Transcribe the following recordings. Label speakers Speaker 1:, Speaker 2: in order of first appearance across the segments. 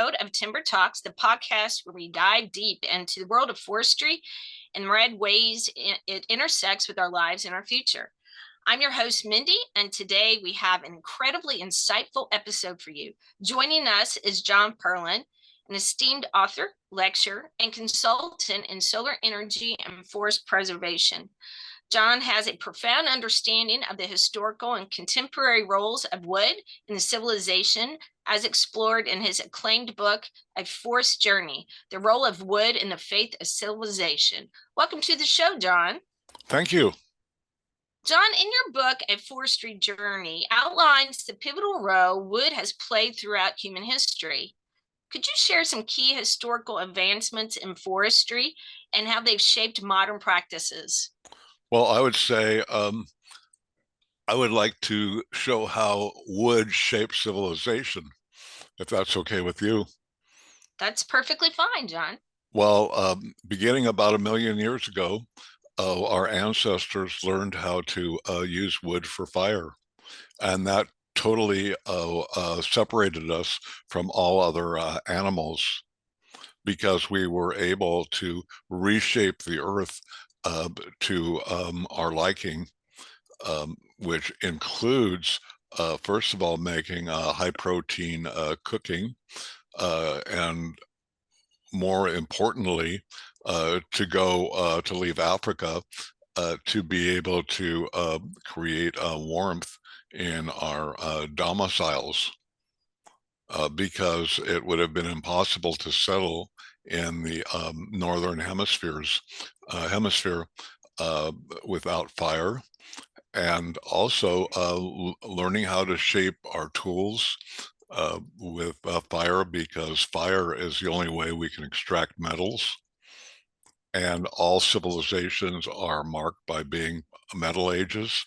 Speaker 1: episode of Timber Talks, the podcast where we dive deep into the world of forestry and the red ways it intersects with our lives and our future. I'm your host, Mindy, and today we have an incredibly insightful episode for you. Joining us is John Perlin, an esteemed author, lecturer, and consultant in solar energy and forest preservation. John has a profound understanding of the historical and contemporary roles of wood in the civilization as explored in his acclaimed book, A Forest Journey, The Role of Wood in the Faith of Civilization. Welcome to the show, John.
Speaker 2: Thank you.
Speaker 1: John, in your book, A Forestry Journey, outlines the pivotal role wood has played throughout human history. Could you share some key historical advancements in forestry and how they've shaped modern practices?
Speaker 2: Well, I would say I would like to show how wood shapes civilization, if that's okay with you.
Speaker 1: That's perfectly fine, John.
Speaker 2: Well, beginning about 1,000,000 years ago, our ancestors learned how to use wood for fire, and that totally separated us from all other animals because we were able to reshape the earth to our liking, which includes, first of all, making high protein cooking, and more importantly, to leave Africa to be able to create warmth in our domiciles, because it would have been impossible to settle in the northern hemisphere without fire, and also learning how to shape our tools with fire, because fire is the only way we can extract metals. And all civilizations are marked by being metal ages,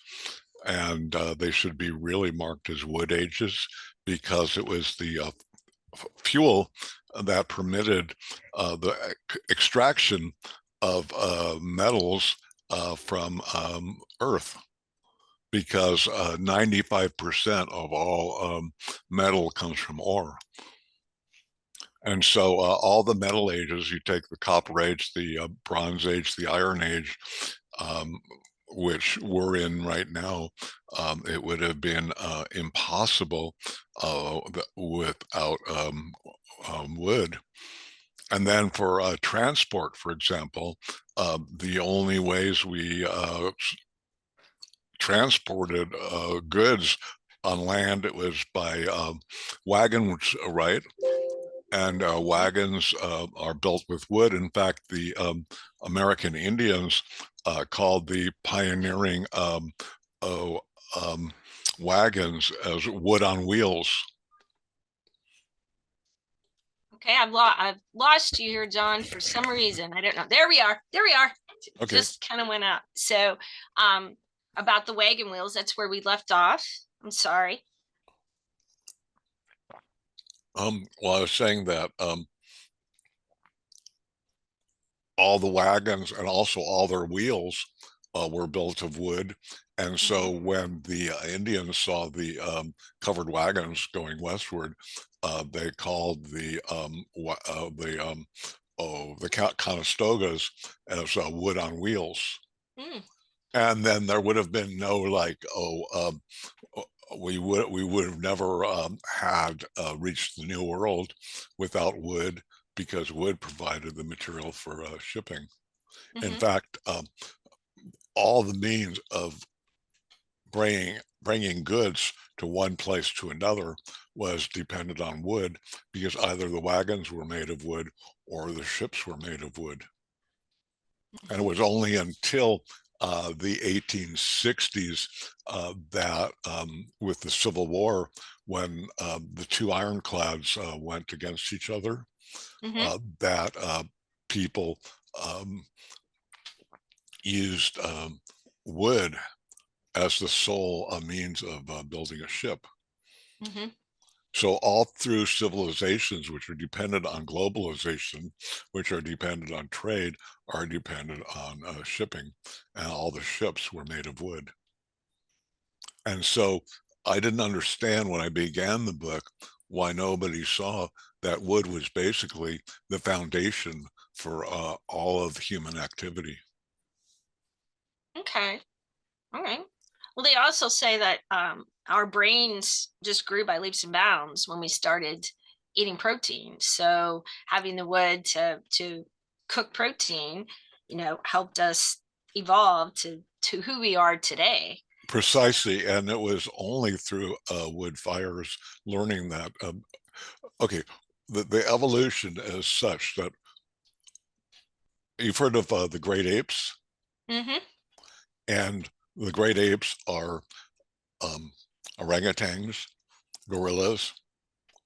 Speaker 2: and they should be really marked as wood ages, because it was the fuel that permitted the extraction of metals from Earth, because 95% of all metal comes from ore. And so all the metal ages, you take the Copper Age, the Bronze Age, the Iron Age, which we're in right now, it would have been impossible without wood. And then for transport, for example, the only ways we transported goods on land, it was by wagons, right? And wagons are built with wood. In fact, the American Indians called the pioneering wagons as wood on wheels.
Speaker 1: Okay, I've lost you here, John, for some reason. I don't know. There we are. Okay. Just kind of went out. So about the wagon wheels, that's where we left off. I'm sorry.
Speaker 2: Well, I was saying that all the wagons and also all their wheels were built of wood. And so when the Indians saw the covered wagons going westward, they called the Conestogas as wood on wheels. And then there would have been no we would have never had reached the New World without wood, because wood provided the material for shipping. In fact, all the means of bringing goods to one place to another was dependent on wood, because either the wagons were made of wood or the ships were made of wood. And it was only until the 1860s that with the Civil War, when the two ironclads went against each other, that people used wood as the sole means of building a ship. So all through civilizations which are dependent on globalization, which are dependent on trade, are dependent on shipping, and all the ships were made of wood. And so I didn't understand when I began the book why nobody saw that wood was basically the foundation for all of human activity.
Speaker 1: Okay. All right. Well, they also say that our brains just grew by leaps and bounds when we started eating protein. So having the wood to cook protein, helped us evolve to who we are today.
Speaker 2: Precisely, and it was only through wood fires learning that. Okay, the evolution is such that you've heard of the great apes,
Speaker 1: Mm-hmm.
Speaker 2: and the great apes are um, orangutans, gorillas,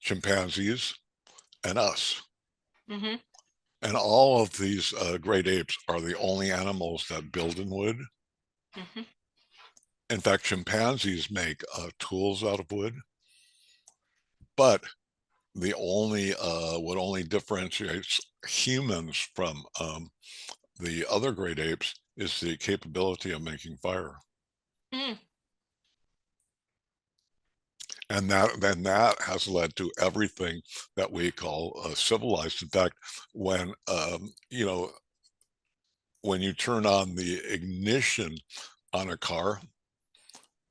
Speaker 2: chimpanzees, and us.
Speaker 1: Mm-hmm.
Speaker 2: And all of these great apes are the only animals that build in wood.
Speaker 1: Mm-hmm.
Speaker 2: In fact, chimpanzees make tools out of wood, but the only what only differentiates humans from the other great apes is the capability of making fire.
Speaker 1: Mm.
Speaker 2: And that has led to everything that we call civilized. In fact, when when you turn on the ignition on a car,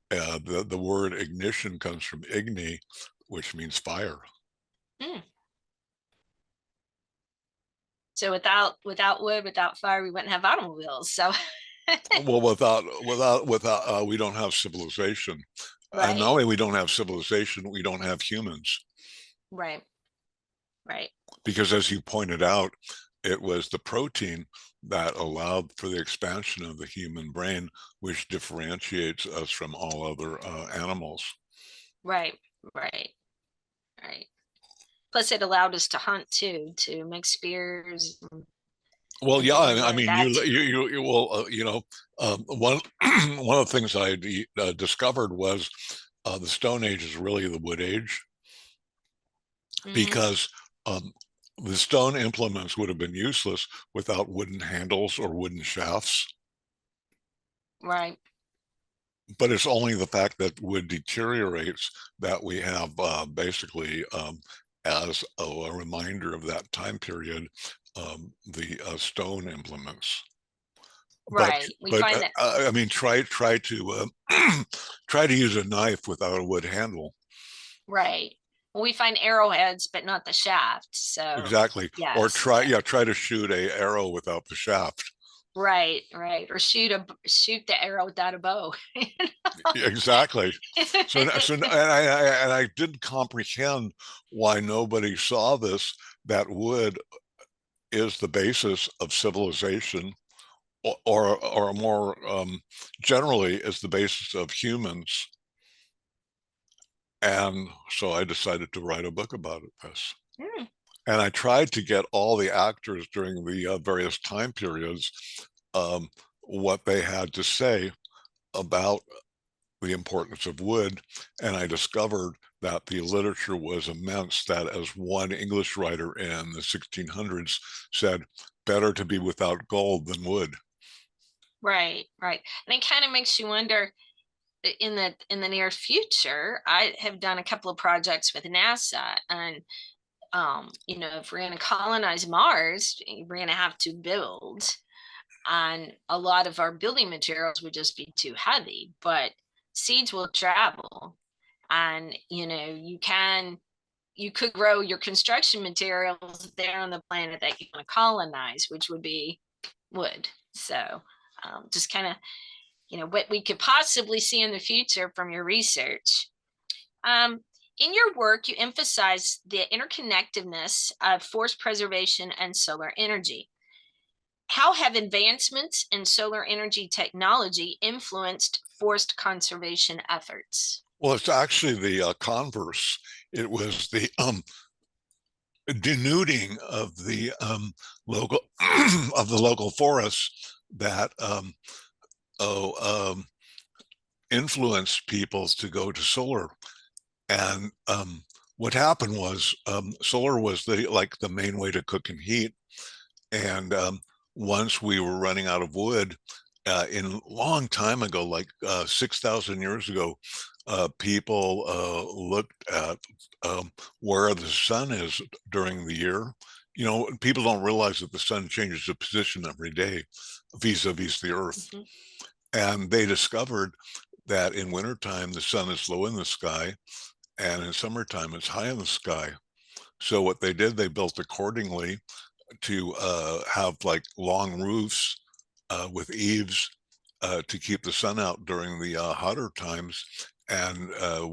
Speaker 2: the word ignition comes from igni, which means fire.
Speaker 1: Mm. So without wood, without fire, we wouldn't have automobiles. So
Speaker 2: Well, without we don't have civilization, and not
Speaker 1: right,
Speaker 2: only we don't have civilization, we don't have humans.
Speaker 1: right, right,
Speaker 2: Because as you pointed out, it was the protein that allowed for the expansion of the human brain, which differentiates us from all other animals.
Speaker 1: right, right, right. Plus, it allowed us to hunt too, to make spears
Speaker 2: Well,
Speaker 1: and
Speaker 2: yeah,
Speaker 1: things
Speaker 2: I
Speaker 1: like
Speaker 2: mean,
Speaker 1: that.
Speaker 2: you will, one one of the things I discovered was the Stone Age is really the Wood Age,
Speaker 1: Mm-hmm.
Speaker 2: because the stone implements would have been useless without wooden handles or wooden shafts.
Speaker 1: Right,
Speaker 2: But it's only the fact that wood deteriorates that we have basically, as a reminder of that time period, the stone implements. But
Speaker 1: right. We find that
Speaker 2: I mean, try to try to use a knife without a wood handle.
Speaker 1: right. Well, we find arrowheads, but not the shaft. So
Speaker 2: Exactly. Or
Speaker 1: yes,
Speaker 2: try,
Speaker 1: yeah.
Speaker 2: yeah, try to shoot a arrow without the shaft.
Speaker 1: Right, right. Or shoot the arrow without a bow.
Speaker 2: Exactly. And I didn't comprehend why nobody saw this, that wood is the basis of civilization, or more generally is the basis of humans. And so I decided to write a book about this.
Speaker 1: Mm,
Speaker 2: And I tried to get all the actors during the various time periods, um, what they had to say about the importance of wood, and I discovered that the literature was immense, that as one English writer in the 1600s said, better to be without gold than wood.
Speaker 1: right, right. And it kind of makes you wonder in the near future. I have done a couple of projects with NASA, and if we're going to colonize Mars, we're going to have to build, and a lot of our building materials would just be too heavy, but seeds will travel, and you could grow your construction materials there on the planet that you want to colonize, which would be wood. So just kind of what we could possibly see in the future from your research. um, in your work, you emphasize the interconnectedness of forest preservation and solar energy. How have advancements in solar energy technology influenced forest conservation efforts?
Speaker 2: Well, it's actually the converse. It was the denuding of the local of the local forests that oh, influenced people to go to solar. And what happened was, solar was the main way to cook and heat. And once we were running out of wood, in a long time ago, like 6,000 years ago, people looked at where the sun is during the year. You know, people don't realize that the sun changes its position every day vis-a-vis the earth.
Speaker 1: Mhm.
Speaker 2: And they discovered that in wintertime, the sun is low in the sky, and in summertime, it's high in the sky. So what they did, they built accordingly to have like long roofs with eaves to keep the sun out during the hotter times, and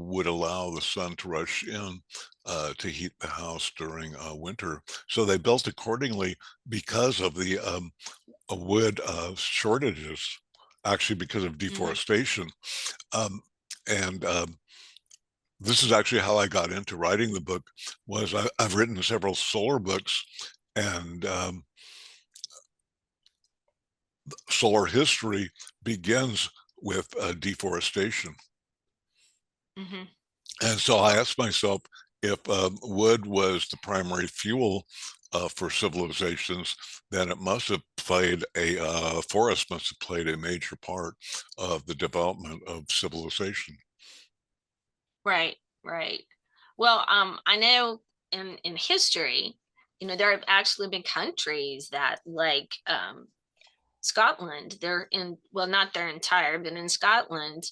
Speaker 2: would allow the sun to rush in to heat the house during winter. So they built accordingly because of the wood shortages, actually because of
Speaker 1: Mhm.
Speaker 2: deforestation. Um, and This is actually how I got into writing the book. Was I've written several solar books, and solar history begins with deforestation.
Speaker 1: Mhm.
Speaker 2: And so I asked myself if wood was the primary fuel for civilizations, then it must have played forest must have played a major part of the development of civilization.
Speaker 1: Right, right. Well, I know in history, there have actually been countries that like Scotland, they're in, well, not their entire, but in Scotland,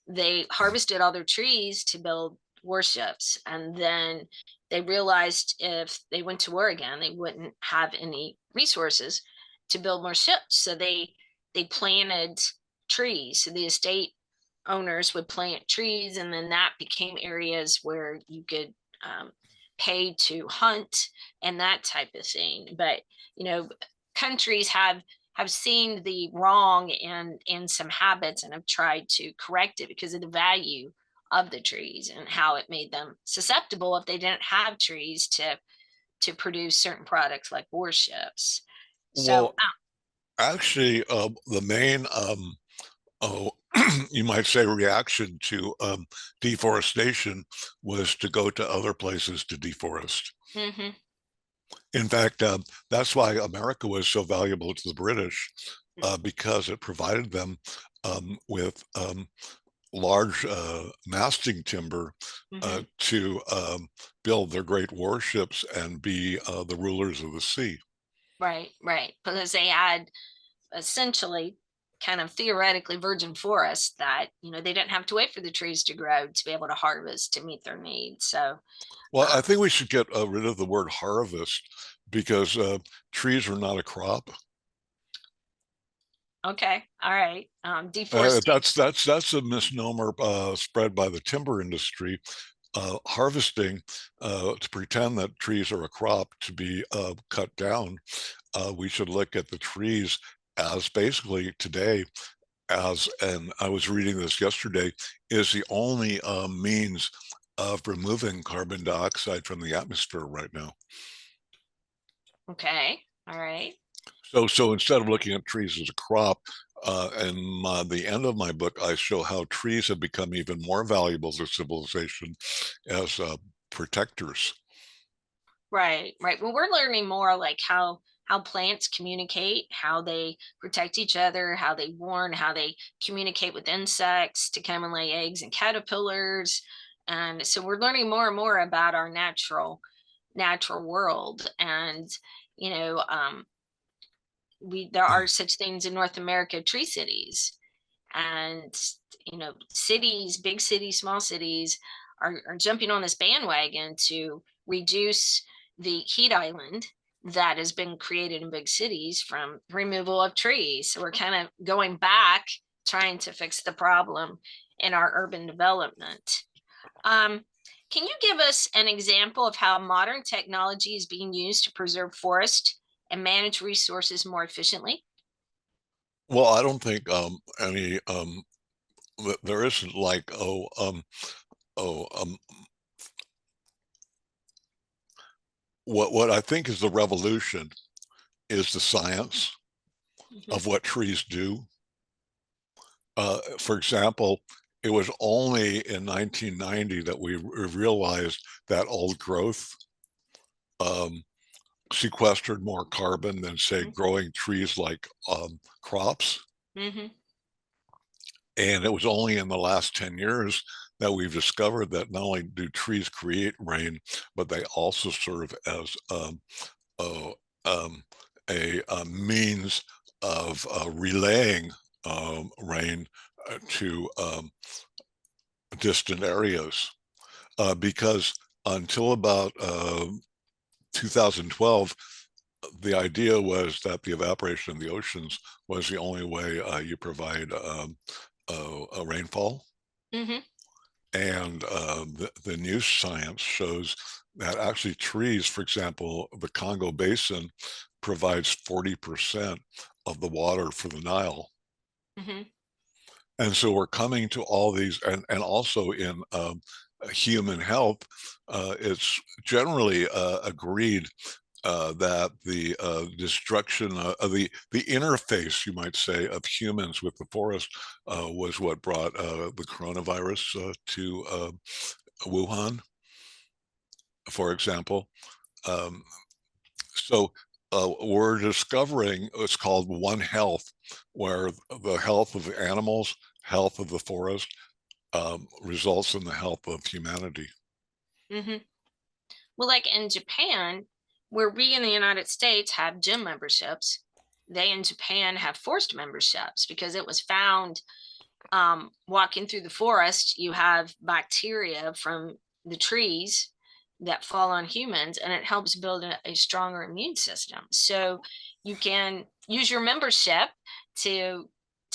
Speaker 1: they harvested all their trees to build warships. And then they realized if they went to war again, they wouldn't have any resources to build more ships. So they planted trees. So the estate owners would plant trees, and then that became areas where you could pay to hunt and that type of thing. But you know, countries have seen the wrong in some habits and have tried to correct it because of the value of the trees and how it made them susceptible if they didn't have trees to produce certain products like warships. So
Speaker 2: Well, actually, the main oh, you might say reaction to deforestation was to go to other places to deforest.
Speaker 1: mhm,
Speaker 2: In fact, that's why America was so valuable to the British, because it provided them with large masting timber
Speaker 1: mhm.
Speaker 2: to build their great warships and be the rulers of the sea.
Speaker 1: Right, right, because they had essentially kind of theoretically virgin forests that they didn't have to wait for the trees to grow to be able to harvest to meet their needs. So
Speaker 2: Well,
Speaker 1: um,
Speaker 2: I think we should get rid of the word harvest because trees are not a crop.
Speaker 1: okay, all right, deforestation.
Speaker 2: That's a misnomer spread by the timber industry. Harvesting to pretend that trees are a crop to be cut down. We should look at the trees as basically today as, and I was reading this yesterday, is the only means of removing carbon dioxide from the atmosphere right now.
Speaker 1: Okay, all right.
Speaker 2: So instead of looking at trees as a crop, the end of my book, I show how trees have become even more valuable to civilization as protectors.
Speaker 1: Right, right. Well, we're learning more like how plants communicate, how they protect each other, how they warn, how they communicate with insects to come and lay eggs and caterpillars. And so we're learning more and more about our natural world. And you know, we there are such things in North America, tree cities, and cities, big cities, small cities are jumping on this bandwagon to reduce the heat island that has been created in big cities from removal of trees. So we're kind of going back trying to fix the problem in our urban development. um, can you give us an example of how modern technology is being used to preserve forest and manage resources more efficiently?
Speaker 2: Well, I don't think any there isn't like oh what I think is the revolution is the science
Speaker 1: Mhm.
Speaker 2: of what trees do. For example, it was only in 1990 that we realized that old growth um, sequestered more carbon than, say, growing trees like crops.
Speaker 1: Mm-hmm.
Speaker 2: And it was only in the last 10 years that we've discovered that not only do trees create rain, but they also serve as a, um, a means of relaying rain to distant areas. Because until about 2012, the idea was that the evaporation of the oceans was the only way you provide a rainfall.
Speaker 1: Mm-hmm.
Speaker 2: And the new science shows that actually trees, for example, the Congo Basin provides 40% of the water for the Nile.
Speaker 1: Mm-hmm.
Speaker 2: And so we're coming to all these, and also in human health, it's generally agreed that the destruction of the interface, you might say, of humans with the forest was what brought the coronavirus to Wuhan, for example. Um, so we're discovering it's called One Health, where the health of the animals, health of the forest, results in the health of humanity.
Speaker 1: Mm-hmm. Well, like in Japan, where we in the United States have gym memberships, they in Japan have forced memberships because it was found walking through the forest, you have bacteria from the trees that fall on humans, and it helps build a stronger immune system. So you can use your membership to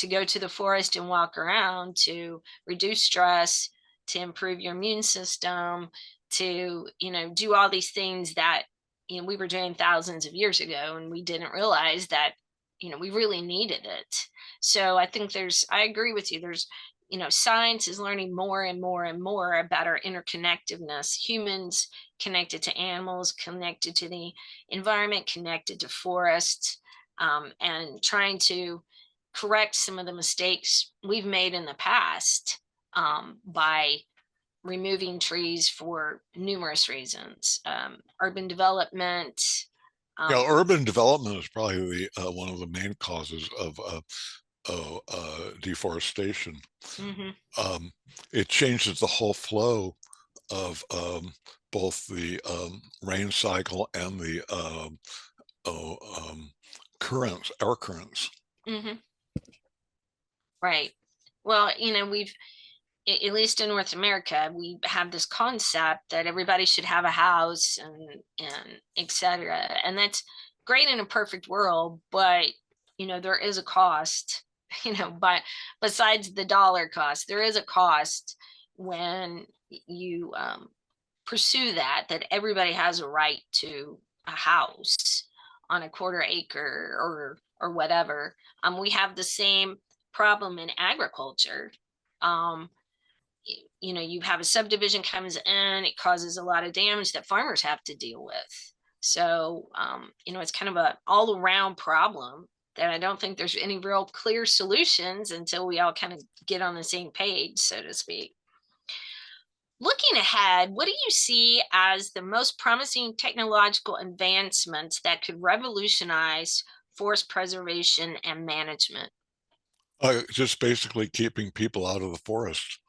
Speaker 1: go to the forest and walk around to reduce stress, to improve your immune system, to do all these things that we were doing thousands of years ago, and we didn't realize that we really needed it. So I agree with you. There's, science is learning more and more and more about our interconnectedness, humans connected to animals, connected to the environment, connected to forests, and trying to correct some of the mistakes we've made in the past by removing trees for numerous reasons, urban development.
Speaker 2: Yeah,
Speaker 1: Um,
Speaker 2: urban development is probably the one of the main causes of deforestation.
Speaker 1: mhm.
Speaker 2: Um, it changes the whole flow of both the rain cycle and the oh, currents, air currents.
Speaker 1: Mhm. Right. Well, at least in North America, we have this concept that everybody should have a house and etc. And that's great in a perfect world, but there is a cost, but besides the dollar cost, there is a cost when you pursue that everybody has a right to a house on a quarter acre or whatever. We have the same problem in agriculture. Um, you have a subdivision comes in, it causes a lot of damage that farmers have to deal with. So, it's kind of a all around problem that I don't think there's any real clear solutions until we all kind of get on the same page, so to speak. Looking ahead, what do you see as the most promising technological advancements that could revolutionize forest preservation and management?
Speaker 2: Just basically keeping people out of the forest.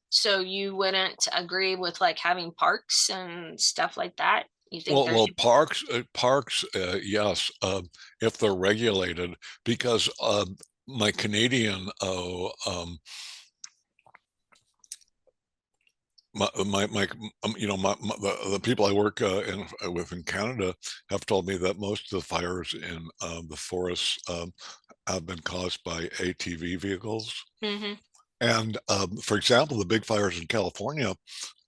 Speaker 1: So you wouldn't agree with like having parks and stuff like that? You think there
Speaker 2: Well,
Speaker 1: should
Speaker 2: parks, yes, if they're regulated, because my Canadian the people I work with in Canada have told me that most of the fires in the forests have been caused by ATV vehicles.
Speaker 1: Mhm.
Speaker 2: And for example, the big fires in California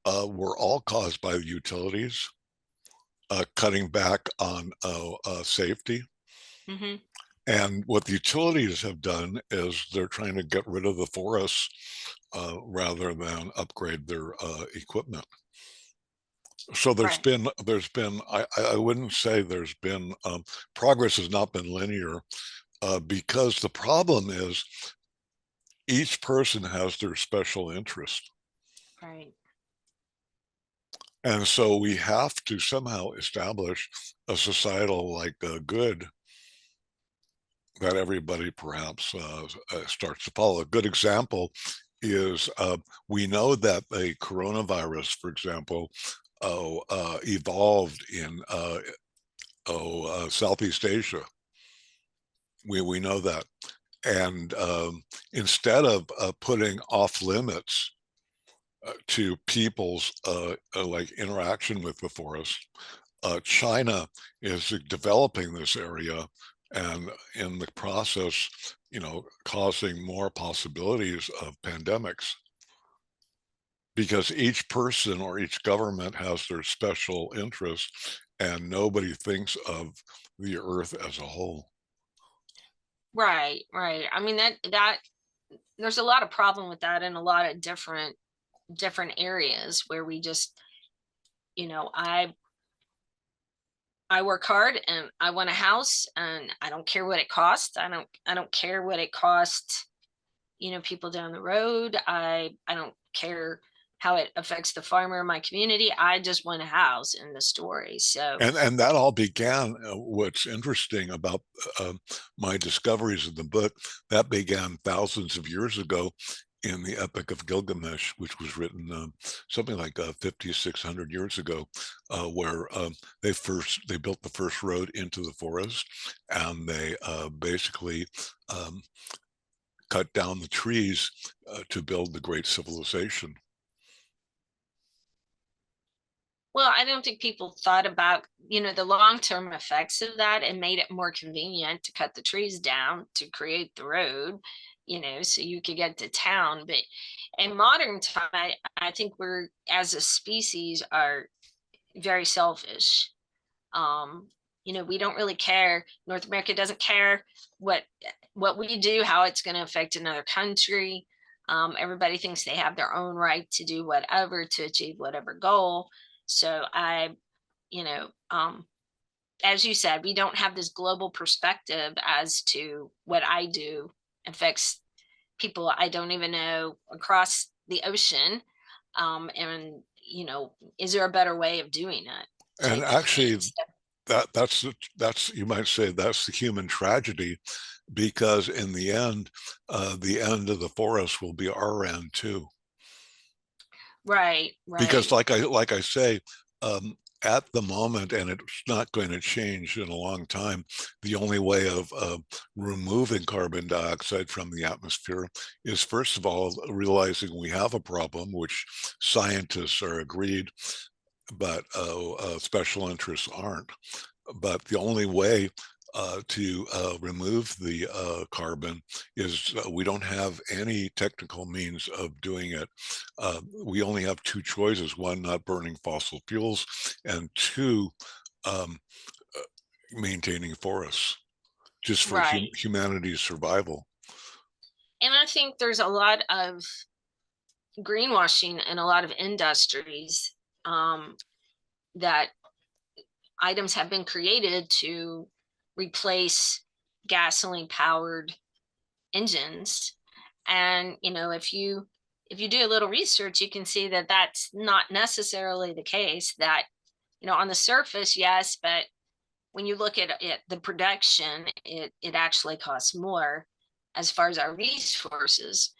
Speaker 2: were all caused by the utilities cutting back on safety.
Speaker 1: Mhm.
Speaker 2: And what the utilities have done is they're trying to get rid of the forests rather than upgrade their equipment. So
Speaker 1: Right.
Speaker 2: I wouldn't say there's been progress has not been linear because the problem is each person has their special interest.
Speaker 1: Right.
Speaker 2: And so we have to somehow establish a societal good that everybody perhaps starts to follow. A good example is we know that the coronavirus, for example, evolved in Southeast Asia. We know that. And instead of putting off limits to people's like interaction with the forest, China is developing this area, and in the process, causing more possibilities of pandemics, because each person or each government has their special interests, and nobody thinks of the earth as a whole.
Speaker 1: Right, right. I mean that there's a lot of problem with that in a lot of different areas where we just, you know, I work hard and I want a house and I don't care what it costs. I don't care what it costs, people down the road. I don't care how it affects the farmer in my community. I just want a house in the story. So
Speaker 2: And that all began, what's interesting about my discoveries in the book, that began thousands of years ago in the Epic of Gilgamesh, which was written something like 5,600 years ago, where they built the first road into the forest, and they basically um, cut down the trees to build the great civilization.
Speaker 1: well, I don't think people thought about, the long-term effects of that and made it more convenient to cut the trees down to create the road, so you could get to town. But in modern time, I think we're, as a species, are very selfish. Um, we don't really care. North America doesn't care what we do, how it's going to affect another country. Everybody thinks they have their own right to do whatever to achieve whatever goal. So you know, um, as you said, we don't have this global perspective as to what I do affects people I don't even know across the ocean. And is there a better way of doing it?
Speaker 2: And
Speaker 1: Type of thing.
Speaker 2: actually, that's you might say that's the human tragedy, because in the end of the forest will be our end too.
Speaker 1: Right,
Speaker 2: Because
Speaker 1: right,
Speaker 2: like I say, at the moment, and it's not going to change in a long time, the only way of removing carbon dioxide from the atmosphere is, first of all, realizing we have a problem, which scientists are agreed, but special interests aren't. But the only way to remove the carbon is we don't have any technical means of doing it. We only have two choices: one, not burning fossil fuels, and two, um, maintaining forests, just for
Speaker 1: right.
Speaker 2: humanity's survival.
Speaker 1: And I think there's a lot of greenwashing in a lot of industries, that items have been created to replace gasoline powered engines. And if you do a little research, you can see that that's not necessarily the case. That, on the surface, yes, but when you look at it, the production, it actually costs more as far as our resources,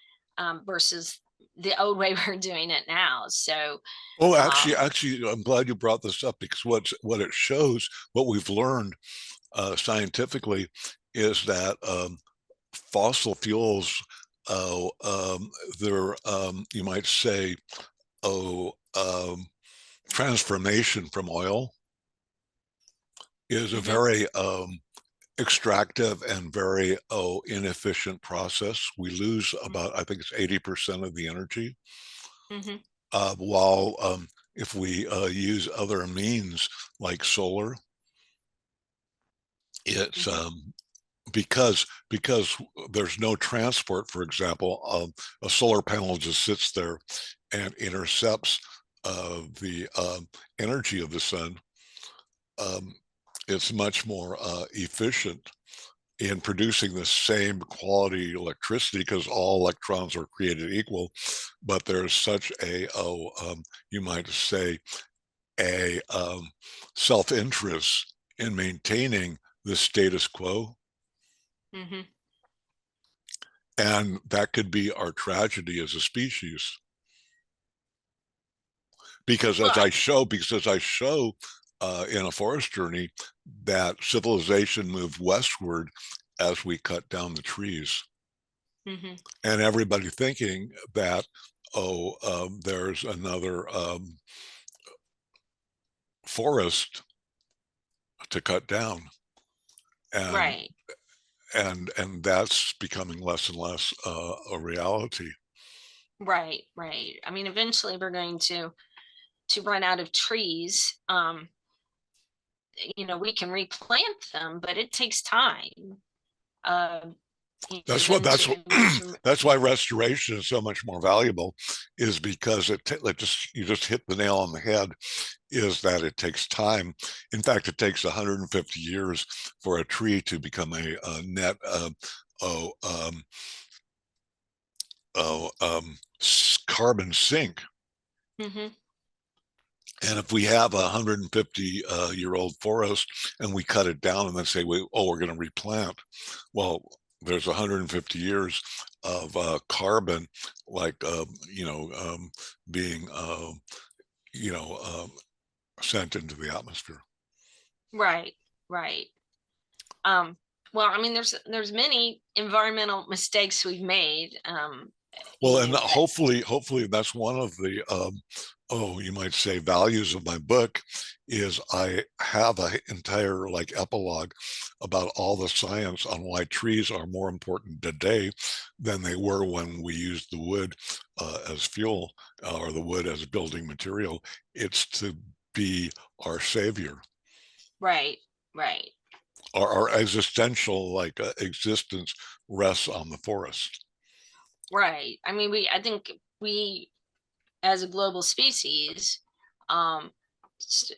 Speaker 1: versus the old way we're doing it now. So,
Speaker 2: Oh,
Speaker 1: um,
Speaker 2: actually, I'm glad you brought this up, because what it shows, what we've learned scientifically, is that fossil fuels, they're you might say, oh, transformation from oil is a
Speaker 1: mhm,
Speaker 2: very extractive and very inefficient process. We lose about, I think it's 80% of the energy,
Speaker 1: mhm,
Speaker 2: while if we use other means like solar, it's
Speaker 1: mhm,
Speaker 2: because there's no transport. For example, a solar panel just sits there and intercepts the energy of the sun. Um, it's much more efficient in producing the same quality electricity, because all electrons are created equal. But there's such a, you might say, a self-interest in maintaining the status quo,
Speaker 1: Mm-hmm.
Speaker 2: And that could be our tragedy as a species. Because
Speaker 1: Well,
Speaker 2: as I show in a forest journey, that civilization moved westward as we cut down the trees.
Speaker 1: mm-hmm.
Speaker 2: And everybody thinking that, oh, there's another forest to cut down. And
Speaker 1: Right,
Speaker 2: and that's becoming less and less a reality.
Speaker 1: right. I mean, eventually we're going to run out of trees. We can replant them, but it takes time. Um,
Speaker 2: That's
Speaker 1: eventually we need to.
Speaker 2: that's why restoration is so much more valuable, is because you just hit the nail on the head. Is that it takes time. In fact, it takes 150 years for a tree to become a net oh, um, oh, carbon sink.
Speaker 1: Mm-hmm.
Speaker 2: And if we have a 150 year old forest and we cut it down and then say, we're going to replant, well, there's 150 years of carbon, like being you know sent into the atmosphere.
Speaker 1: Right, right. Um, well, I mean, there's many environmental mistakes we've made.
Speaker 2: Well, and
Speaker 1: That.
Speaker 2: hopefully that's one of the you might say values of my book, is I have an entire like epilogue about all the science on why trees are more important today than they were when we used the wood as fuel, or the wood as building material. It's to be our savior.
Speaker 1: Right, right,
Speaker 2: Our existential existence rests on the forest.
Speaker 1: right. I mean, I think we, as a global species, um,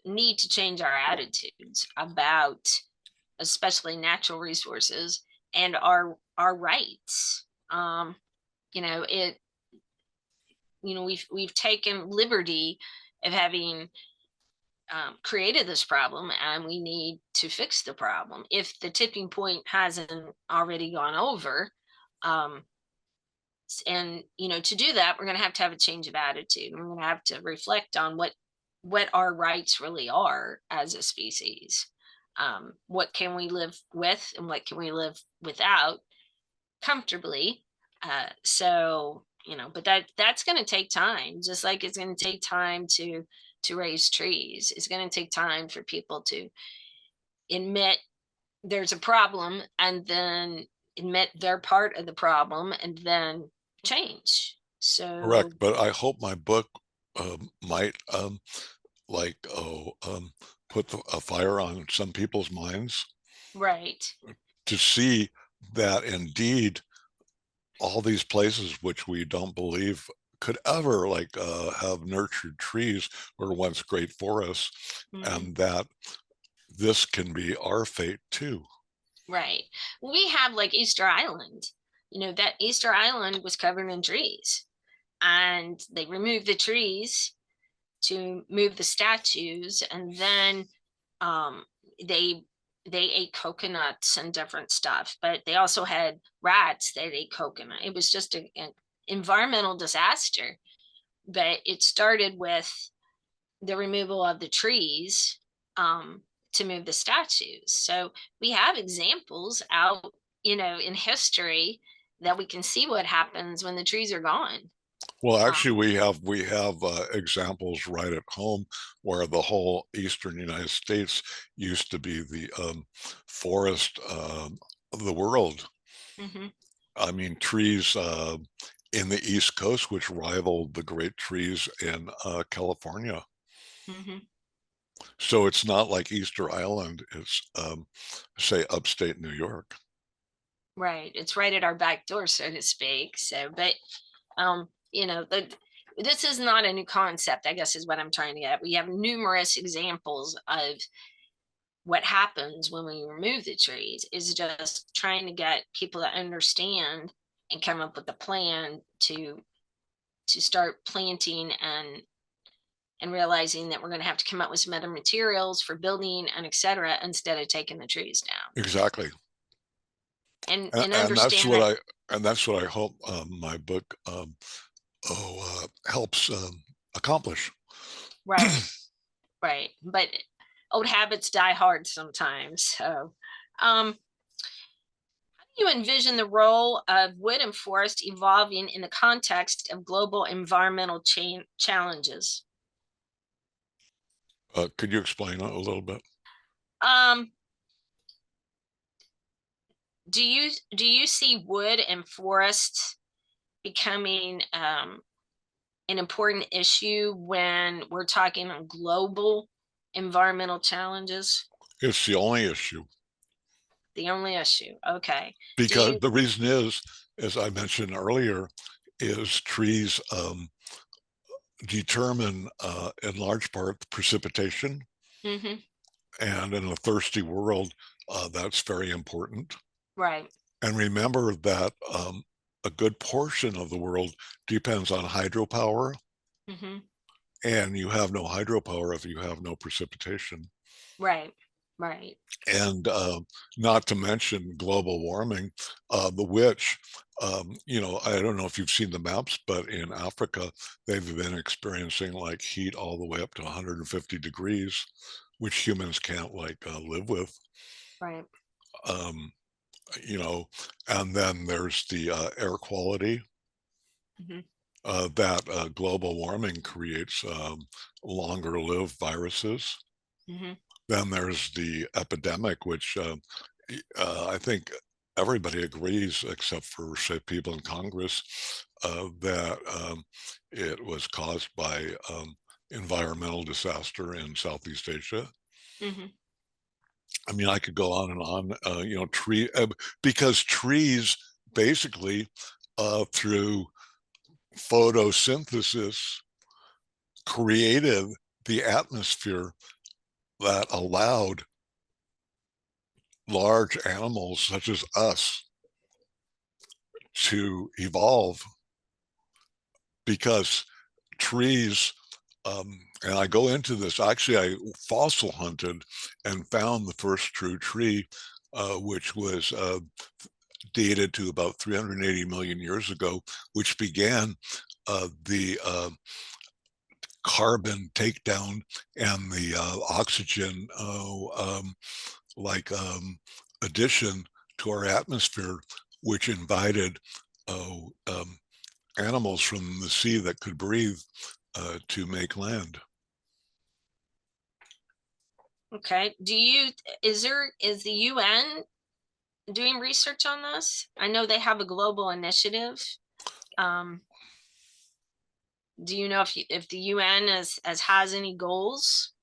Speaker 1: need to change our attitudes about, especially natural resources and our rights. You know, it. We've taken liberty of having created this problem, and we need to fix the problem. If the tipping point hasn't already gone over, um, and to do that, we're going to have a change of attitude. We're going to have to reflect on what our rights really are as a species. What can we live with, and what can we live without comfortably? But that's going to take time, just like it's going to take time to raise trees. It's going to take time for people to admit there's a problem, and then admit they're part of the problem, and then change.
Speaker 2: Correct.
Speaker 1: So,
Speaker 2: But I hope my book might put a fire on some people's minds
Speaker 1: right.
Speaker 2: to see that indeed all these places which we don't believe could ever have nurtured trees were once great forests,
Speaker 1: Hmm.
Speaker 2: and that this can be our fate too.
Speaker 1: Right. We have like Easter Island. That Easter Island was covered in trees, and they removed the trees to move the statues, and then um, they they ate coconuts and different stuff, but they also had rats that ate coconut. It was just an environmental disaster, but it started with the removal of the trees, to move the statues. So we have examples out, in history, that we can see what happens when the trees are gone.
Speaker 2: Well, actually,
Speaker 1: Um,
Speaker 2: we have examples right at home where the whole eastern United States used to be the forest of the world.
Speaker 1: mhm,
Speaker 2: I mean, trees in the East Coast, which rivaled the great trees in California.
Speaker 1: mhm.
Speaker 2: So it's not like Easter Island. It's say upstate New York.
Speaker 1: Right. It's right at our back door, so to speak. So, but um, this is not a new concept, I guess is what I'm trying to get at. We have numerous examples of what happens when we remove the trees, is just trying to get people to understand and come up with a plan to start planting, and realizing that we're going to have to come up with some other materials for building and etc., instead of taking the trees down.
Speaker 2: Exactly.
Speaker 1: and
Speaker 2: And that's
Speaker 1: understand
Speaker 2: what
Speaker 1: that.
Speaker 2: I hope my book helps accomplish.
Speaker 1: Right, right. But old habits die hard sometimes. So, how do you envision the role of wood and forest evolving in the context of global environmental challenges?
Speaker 2: Could you explain a little bit?
Speaker 1: Um, do you see wood and forests becoming an important issue when we're talking on global environmental challenges?
Speaker 2: It's the only issue.
Speaker 1: The only issue. Okay. Do
Speaker 2: Because
Speaker 1: you?
Speaker 2: the reason is, as I mentioned earlier, is trees determine in large part the precipitation.
Speaker 1: Hmm.
Speaker 2: And in a thirsty world, that's very important.
Speaker 1: Right.
Speaker 2: And remember that a good portion of the world depends on hydropower,
Speaker 1: Hmm.
Speaker 2: and you have no hydropower if you have no precipitation.
Speaker 1: Right. Right.
Speaker 2: And not to mention global warming, the which, I don't know if you've seen the maps, but in Africa, they've been experiencing like heat all the way up to 150 degrees, which humans can't live with.
Speaker 1: Right.
Speaker 2: Um, you know, and then there's the air quality
Speaker 1: Hmm.
Speaker 2: that global warming creates longer lived viruses.
Speaker 1: Hmm.
Speaker 2: Then there's the epidemic, which I think everybody agrees, except for, say, people in Congress, that it was caused by environmental disaster in Southeast Asia.
Speaker 1: Hmm.
Speaker 2: I mean, I could go on and on, because trees basically, through photosynthesis, created the atmosphere that allowed large animals such as us to evolve, because trees, and I go into this, actually, I fossil hunted and found the first true tree, which was dated to about 380 million years ago, which began the carbon takedown and the oxygen like addition to our atmosphere, which invited uh, um, animals from the sea that could breathe to make land.
Speaker 1: Okay. Is the UN doing research on this? I know they have a global initiative. Um, do you know if the UN has any goals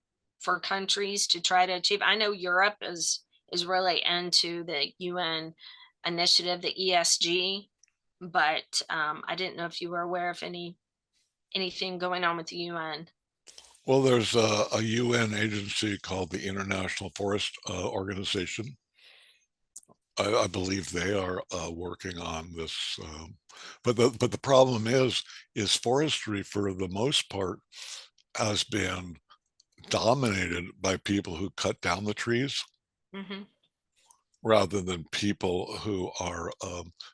Speaker 1: for countries to try to achieve? I know Europe is really into the UN initiative, the ESG, but I didn't know if you were aware of anything going on with the UN.
Speaker 2: Well, there's a UN agency called the International Forest Organization. I believe they are working on this, but the problem is forestry for the most part has been dominated by people who cut down the trees
Speaker 1: Hmm.
Speaker 2: rather than people who are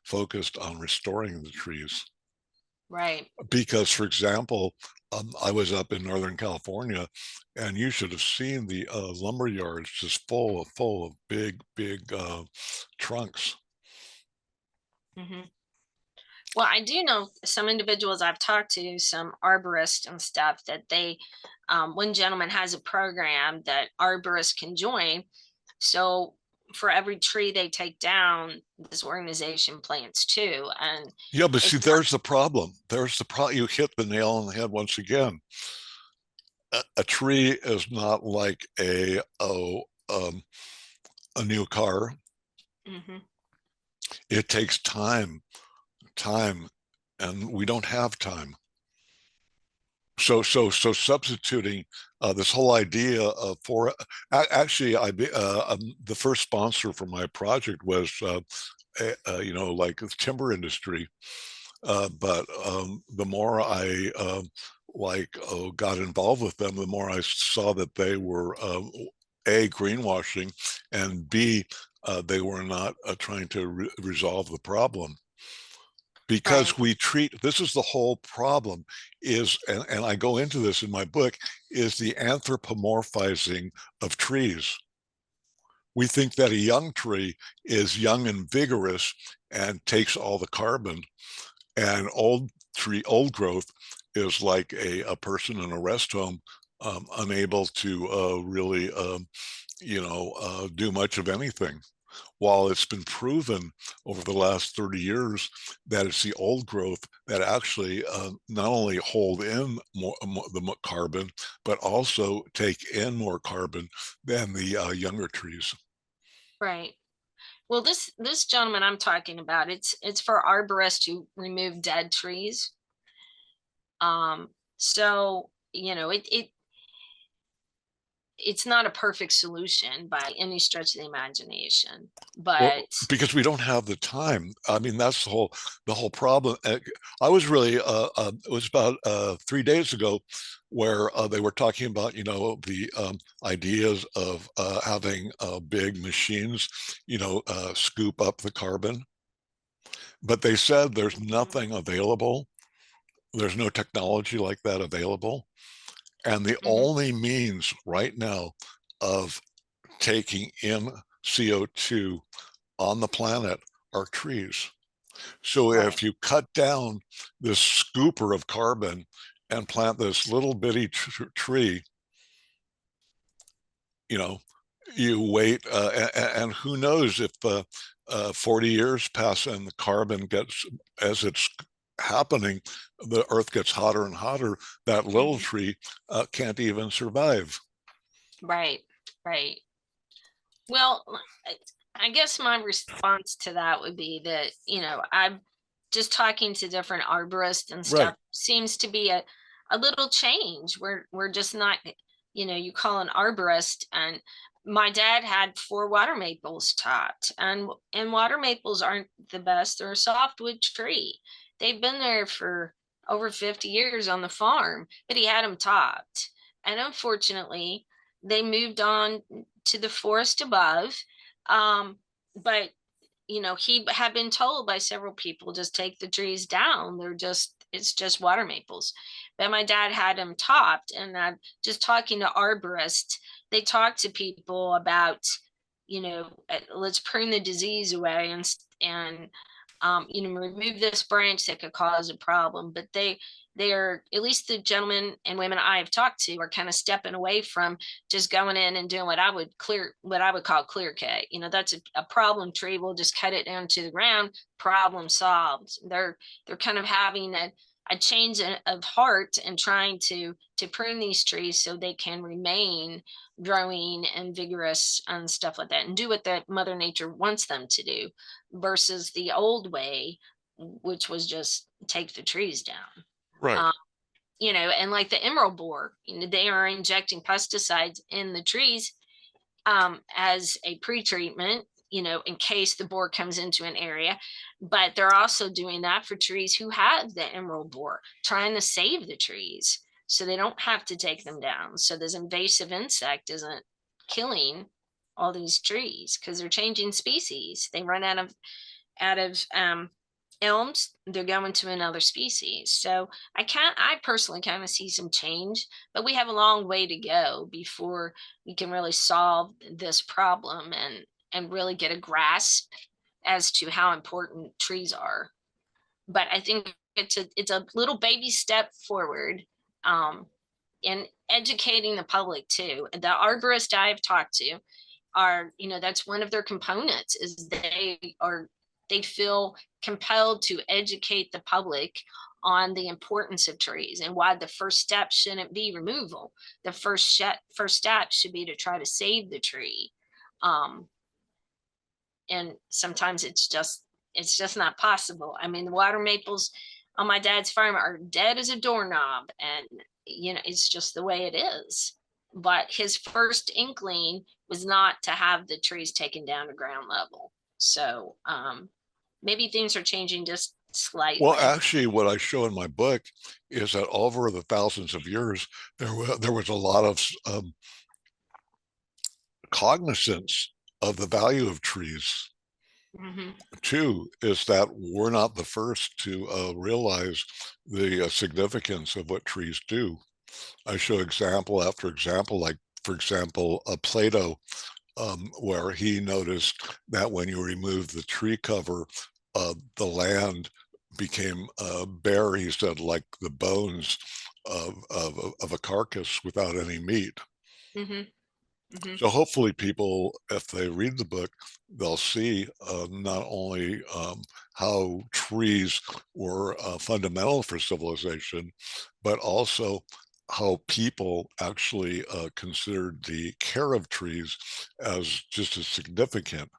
Speaker 2: focused on restoring the trees.
Speaker 1: Right.
Speaker 2: Because, for example, I was up in Northern California, and you should have seen the lumber yards just full of big trunks.
Speaker 1: Hmm. Well, I do know some individuals I've talked to, some arborists and stuff, that one gentleman has a program that arborists can join. So for every tree they take down, this organization plants two. And
Speaker 2: Yeah, but see,
Speaker 1: it's not.
Speaker 2: there's the problem. There's the problem. You hit the nail on the head once again. A tree is not like a new car.
Speaker 1: Hmm.
Speaker 2: It takes time, and we don't have time. So substituting this whole idea of actually, the first sponsor for my project was like the timber industry. But the more I got involved with them, the more I saw that they were A, greenwashing, and B, they were not trying to resolve the problem.
Speaker 1: Right.
Speaker 2: Because we treat, this is the whole problem is, and I go into this in my book, is the anthropomorphizing of trees. We think that a young tree is young and vigorous and takes all the carbon, and old growth is like a person in a rest home, unable to really do much of anything. While it's been proven over the last 30 years that it's the old growth that actually not only hold in the carbon, but also take in more carbon than the younger trees.
Speaker 1: Right. Well, this gentleman I'm talking about, it's for arborists to remove dead trees. So it's not a perfect solution by any stretch of the imagination,
Speaker 2: Well,
Speaker 1: but
Speaker 2: because we don't have the time. I mean, that's the whole problem. I was really it was about 3 days ago where they were talking about the ideas of having big machines scoop up the carbon, but they said there's nothing available. There's no technology like that available, and the
Speaker 1: Mhm.
Speaker 2: only means right now of taking in CO2 on the planet are trees. So
Speaker 1: Right.
Speaker 2: if you cut down this scooper of carbon and plant this little bitty tree, you know, you wait, and who knows if 40 years pass and the carbon gets, as it's happening, the earth gets hotter and hotter, that little
Speaker 1: Mhm.
Speaker 2: tree can't even survive.
Speaker 1: Right. Right. Well, I guess my response to that would be that, I'm just talking to different arborists and
Speaker 2: Right.
Speaker 1: stuff seems to be a little change. We're just not, you call an arborist, and my dad had 4 water maples topped, and water maples aren't the best. They're a softwood tree. They've been there for over 50 years on the farm, but he had them topped. And unfortunately, they moved on to the forest above. But he had been told by several people, just take the trees down. It's just water maples. But my dad had them topped, and just talking to arborists, they talk to people about, let's prune the disease away and remove this branch that could cause a problem. But they are, at least the gentlemen and women I have talked to, are kind of stepping away from just going in and doing what I would call clear cut. That's a problem tree. We'll just cut it down to the ground. Problem solved. They're kind of having a change of heart and trying to prune these trees so they can remain growing and vigorous and stuff like that, and do what that Mother Nature wants them to do, versus the old way, which was just take the trees down.
Speaker 2: Right.
Speaker 1: Um, and like the emerald borer, they are injecting pesticides in the trees as a pre-treatment, in case the borer comes into an area. But they're also doing that for trees who have the emerald borer, trying to save the trees so they don't have to take them down. So this invasive insect isn't killing all these trees because they're changing species. They run out of elms, they're going to another species. So I personally kind of see some change, but we have a long way to go before we can really solve this problem and really get a grasp as to how important trees are. But I think it's a little baby step forward, um, in educating the public too. The arborists I've talked to are, that's one of their components, is they feel compelled to educate the public on the importance of trees and why the first step shouldn't be removal. The first step should be to try to save the tree. um, and sometimes it's just not possible. I mean, the water maples on my dad's farm are dead as a doorknob, and it's just the way it is. But his first inkling was not to have the trees taken down to ground level. So maybe things are changing just
Speaker 2: Well,
Speaker 1: slightly.
Speaker 2: actually, what I show in my book is that over the thousands of years, there was a lot of cognizance of the value of trees.
Speaker 1: Mm-hmm.
Speaker 2: Two is that we're not the first to realize the significance of what trees do. I show example after example, like, for example, Plato, where he noticed that when you remove the tree cover, the land became bare, he said, like the bones of a carcass without any meat.
Speaker 1: Mm-hmm. Mm-hmm.
Speaker 2: So hopefully people, if they read the book, they'll see not only how trees were fundamental for civilization, but also how people actually considered the care of trees as just as significant.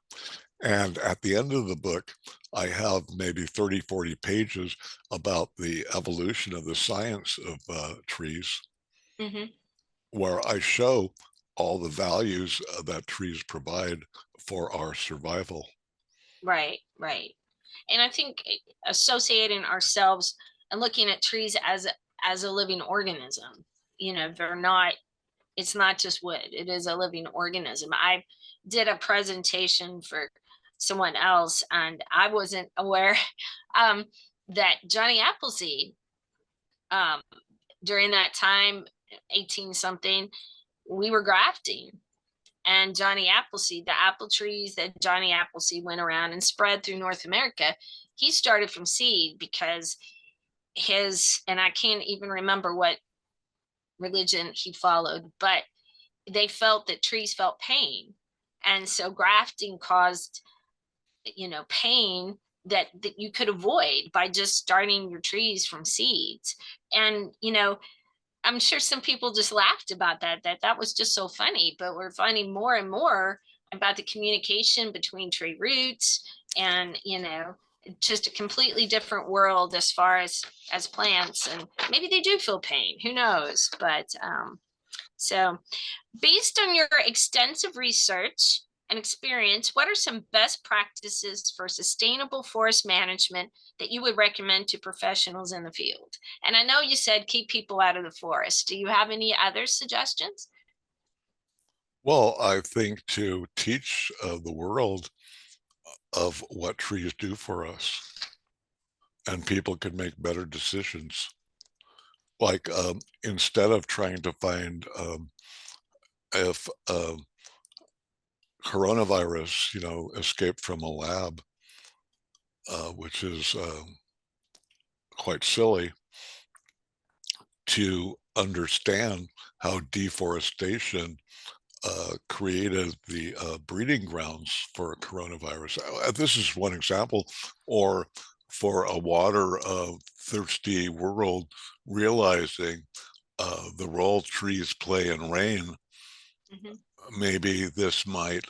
Speaker 2: And at the end of the book, I have maybe 30, 40 pages about the evolution of the science of trees,
Speaker 1: Mm-hmm.
Speaker 2: where I show all the values that trees provide for our survival.
Speaker 1: Right, right. And I think associating ourselves and looking at trees as a living organism, they're not, it's not just wood, it is a living organism. I did a presentation for someone else and I wasn't aware um, that Johnny Appleseed, um, during that time, 18 something, we were grafting. And Johnny Appleseed, the apple trees that Johnny Appleseed went around and spread through North America, he started from seed because and I can't even remember what religion he followed, but they felt that trees felt pain. And so grafting caused, pain that you could avoid by just starting your trees from seeds. And, I'm sure some people just laughed about that was just so funny, but we're finding more and more about the communication between tree roots and, just a completely different world as far as plants. And maybe they do feel pain, who knows? But so based on your extensive research and experience, what are some best practices for sustainable forest management that you would recommend to professionals in the field? And I know you said keep people out of the forest. Do you have any other suggestions?
Speaker 2: Well, I think to teach the world of what trees do for us, and people can make better decisions. Like instead of trying to find if coronavirus, escaped from a lab, which is quite silly, to understand how deforestation created the breeding grounds for coronavirus. This is one example, or for a water thirsty world realizing the role trees play in rain.
Speaker 1: Mhm.
Speaker 2: Maybe this might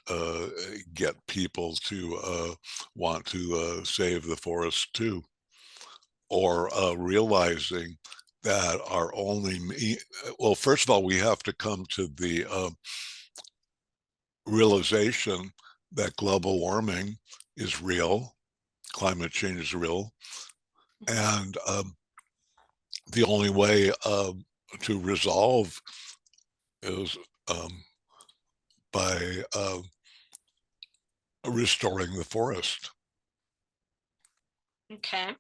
Speaker 2: get people to want to save the forest too, or realizing that well, first of all, we have to come to the realization that global warming is real, climate change is real, and the only way to resolve is by restoring the forest.
Speaker 1: Okay.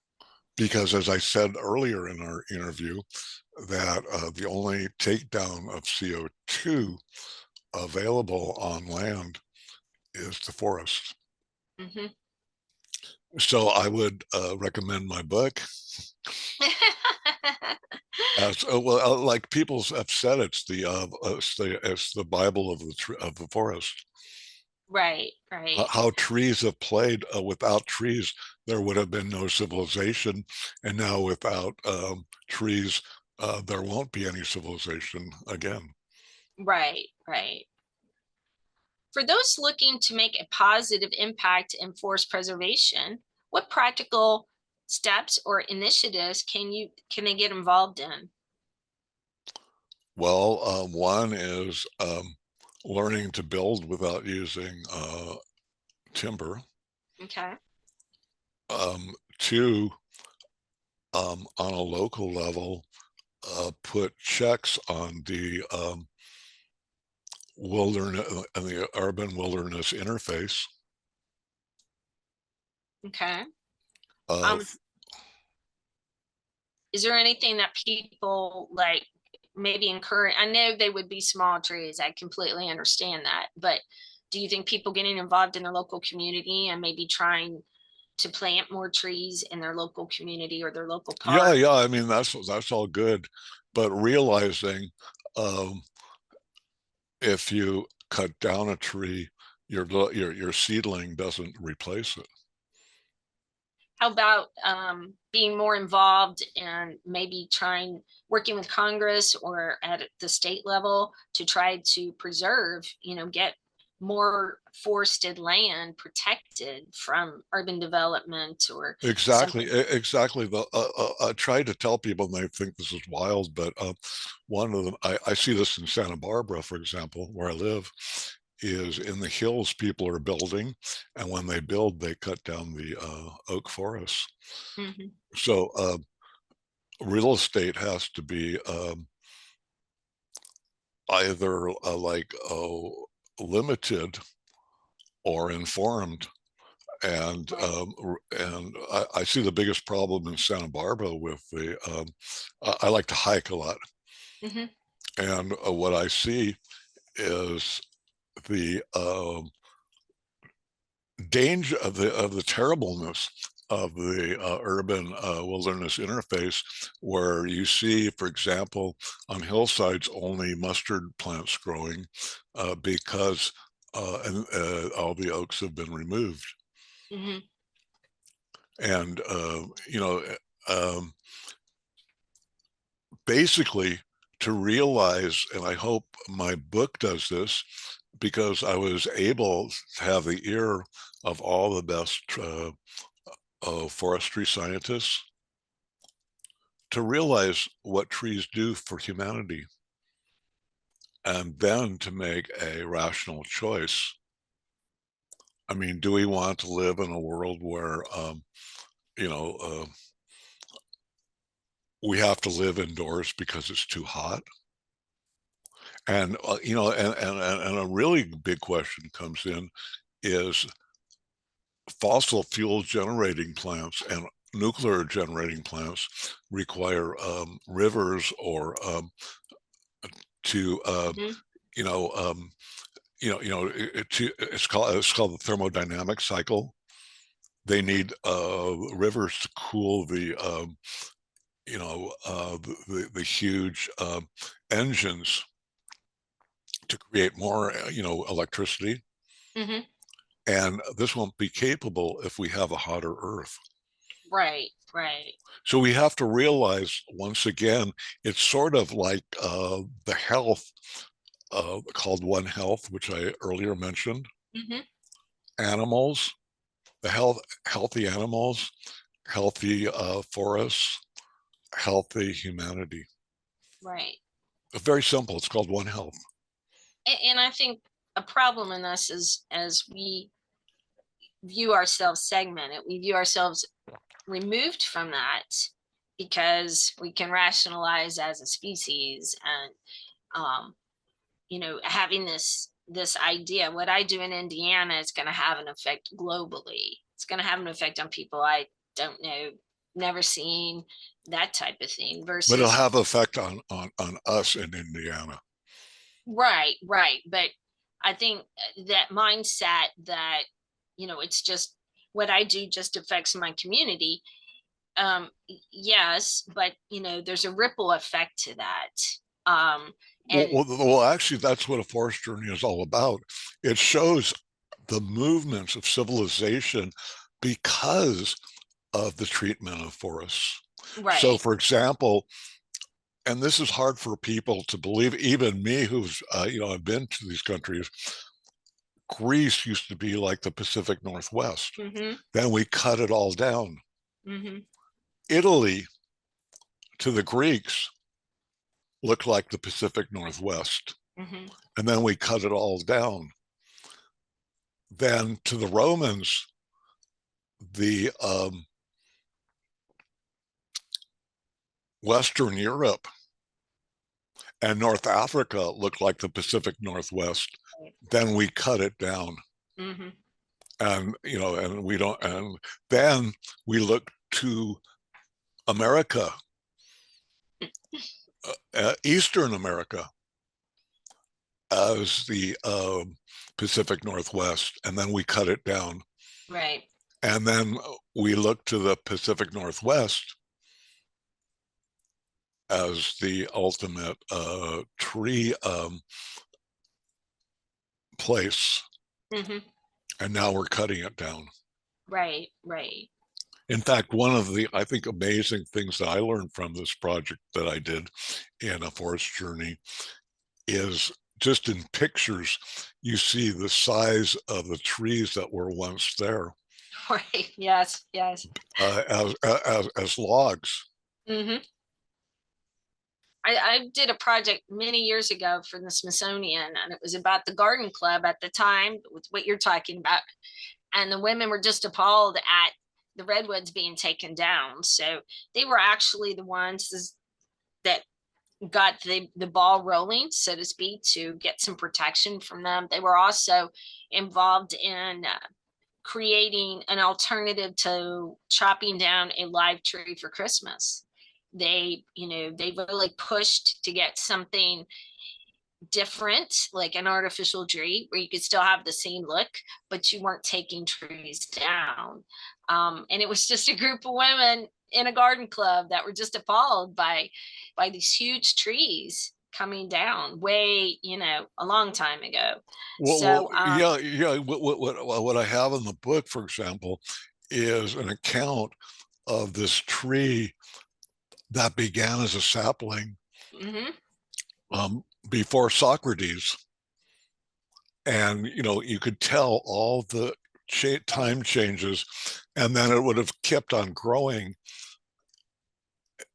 Speaker 2: Because as I said earlier in our interview, that the only takedown of CO2 available on land is the forest.
Speaker 1: Hmm.
Speaker 2: So I would recommend my book. Well, like people have said, it's the Bible of the forest.
Speaker 1: Right, right,
Speaker 2: How trees have played. Without trees, there would have been no civilization, and now without trees, there won't be any civilization again.
Speaker 1: right, right. For those looking to make a positive impact in forest preservation, what practical steps or initiatives can they get involved in?
Speaker 2: Well, one is learning to build without using timber.
Speaker 1: Okay.
Speaker 2: Two, on a local level, put checks on the wilderness and the urban wilderness interface.
Speaker 1: Okay.
Speaker 2: Uh,
Speaker 1: Um, is there anything that people like maybe encourage? I know they would be small trees. I completely understand that. But do you think people getting involved in their local community and maybe trying to plant more trees in their local community or their local
Speaker 2: yeah,
Speaker 1: park?
Speaker 2: yeah. I mean, that's all good, but realizing um, if you cut down a tree, your seedling doesn't replace it.
Speaker 1: How about being more involved and maybe trying working with Congress or at the state level to try to preserve, get more forested land protected from urban development or
Speaker 2: Exactly,
Speaker 1: something?
Speaker 2: exactly. I try to tell people, and they think this is wild, but one of them, I see this in Santa Barbara, for example, where I live, is in the hills people are building, and when they build, they cut down the oak forests.
Speaker 1: Mm-hmm.
Speaker 2: So real estate has to be either limited or informed. And
Speaker 1: Right.
Speaker 2: I see the biggest problem in Santa Barbara with the I like to hike a lot,
Speaker 1: Mm-hmm.
Speaker 2: and what I see is the danger of the terribleness of the urban wilderness interface, where you see, for example, on hillsides only mustard plants growing because all the oaks have been removed.
Speaker 1: Mm-hmm.
Speaker 2: And um, basically, to realize, and I hope my book does this, because I was able to have the ear of all the best forestry scientists, to realize what trees do for humanity, and then to make a rational choice. I mean, do we want to live in a world where, you know, we have to live indoors because it's too hot? And, and a really big question comes in is fossil fuel generating plants and nuclear generating plants require rivers or to
Speaker 1: Mm-hmm.
Speaker 2: you know it's called the thermodynamic cycle. They need rivers to cool the the huge engines to create more electricity,
Speaker 1: Mm-hmm.
Speaker 2: and this won't be capable if we have a hotter earth.
Speaker 1: Right. Right.
Speaker 2: So we have to realize once again, it's sort of like the health called One Health, which I earlier mentioned.
Speaker 1: Mm-hmm.
Speaker 2: Animals, the healthy animals, healthy forests, healthy humanity.
Speaker 1: Right.
Speaker 2: It's very simple. It's called One Health.
Speaker 1: And I think a problem in this is as we view ourselves segmented, we view ourselves removed from that because we can rationalize as a species and having this idea what I do in Indiana is going to have an effect globally. It's going to have an effect on people I don't know, never seen, that type of thing
Speaker 2: But it'll
Speaker 1: versus
Speaker 2: have effect on us in Indiana.
Speaker 1: right, but I think that mindset that it's just what I do just affects my community. Yes, but there's a ripple effect to that. um
Speaker 2: Well,
Speaker 1: and
Speaker 2: well, well, actually, that's what a forest journey is all about. It shows the movements of civilization because of the treatment of forests. So,
Speaker 1: right.
Speaker 2: for example, and this is hard for people to believe, even me, who's I've been to these countries. Greece used to be like the Pacific Northwest.
Speaker 1: Mm-hmm.
Speaker 2: Then we cut it all down.
Speaker 1: Mm-hmm.
Speaker 2: Italy, to the Greeks, looked like the Pacific Northwest.
Speaker 1: Mm-hmm.
Speaker 2: And then we cut it all down. Then to the Romans, the Western Europe and North Africa looked like the Pacific Northwest. Then we cut it down.
Speaker 1: Mm-hmm.
Speaker 2: And, you know, and we don't, and then we look to America, Eastern America, as the Pacific Northwest, and then we cut it down.
Speaker 1: Right.
Speaker 2: And then we look to the Pacific Northwest as the ultimate tree place.
Speaker 1: Mm-hmm.
Speaker 2: And now we're cutting it down.
Speaker 1: Right. Right.
Speaker 2: In fact, one of the, I think, amazing things that I learned from this project that I did in a forest journey is just in pictures, you see the size of the trees that were once there
Speaker 1: Right. Yes. Yes.
Speaker 2: as logs.
Speaker 1: Mm-hmm. I did a project many years ago for the Smithsonian, and it was about the garden club at the time, with what you're talking about. And the women were just appalled at the redwoods being taken down. So they were actually the ones that got the ball rolling, so to speak, to get some protection from them. They were also involved in creating an alternative to chopping down a live tree for Christmas. They really pushed to get something different, like an artificial tree where you could still have the same look, but you weren't taking trees down. And it was just a group of women in a garden club that were just appalled by these huge trees coming down way, a long time ago. So
Speaker 2: Yeah. What I have in the book, for example, is an account of this tree that began as a sapling
Speaker 1: mm-hmm.
Speaker 2: before Socrates. And, you know, you could tell all the time changes, and then it would have kept on growing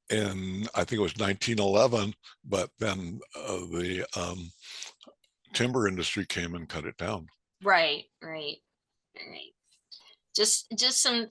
Speaker 2: in, I think it was 1911, but then the timber industry came and cut it down.
Speaker 1: Right, right, right. Just some,